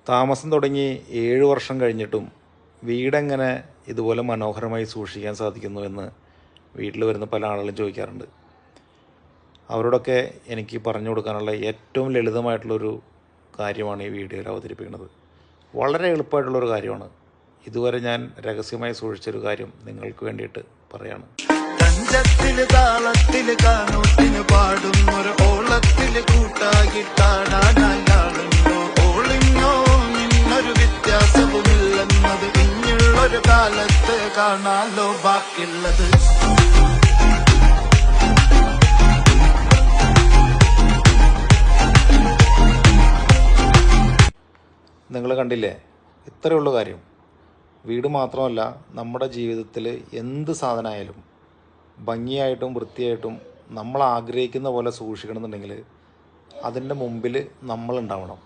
താമസം തുടങ്ങി 7 വർഷം കഴിഞ്ഞിട്ടും വീടെങ്ങനെ ഇതുപോലെ മനോഹരമായി സൂക്ഷിക്കാൻ സാധിക്കുന്നു എന്ന് വീട്ടിൽ വരുന്ന പല ആളുകളും ചോദിക്കാറുണ്ട്. അവരോടൊക്കെ എനിക്ക് പറഞ്ഞു കൊടുക്കാനുള്ള ഏറ്റവും ലളിതമായിട്ടുള്ളൊരു കാര്യമാണ് ഈ വീഡിയോയിൽ അവതരിപ്പിക്കുന്നത്. വളരെ എളുപ്പമായിട്ടുള്ളൊരു കാര്യമാണ്. ഇതുവരെ ഞാൻ രഹസ്യമായി സൂക്ഷിച്ചൊരു കാര്യം നിങ്ങൾക്ക് വേണ്ടിയിട്ട് പറയാണ്. തഞ്ചത്തില് താളത്തില് കാനൂത്തിന് പാടുന്നൊരു ഓളത്തില് കൂട്ടാകിട്ടാടാനാളുണ്ടോ ഓളിഞ്ഞോ നിന്നൊരു വ്യത്യാസവുമില്ലെന്നത് ഇനിയുള്ളൊരു കാലത്ത് കാണാലോ ബാക്കിയുള്ളത്. നിങ്ങൾ കണ്ടില്ലേ, ഇത്രയുള്ള കാര്യം. വീട് മാത്രമല്ല, നമ്മുടെ ജീവിതത്തിൽ എന്ത് സാധനമായാലും ഭംഗിയായിട്ടും വൃത്തിയായിട്ടും നമ്മൾ ആഗ്രഹിക്കുന്ന പോലെ സൂക്ഷിക്കണമെന്നുണ്ടെങ്കിൽ അതിൻ്റെ മുമ്പിൽ നമ്മളുണ്ടാവണം.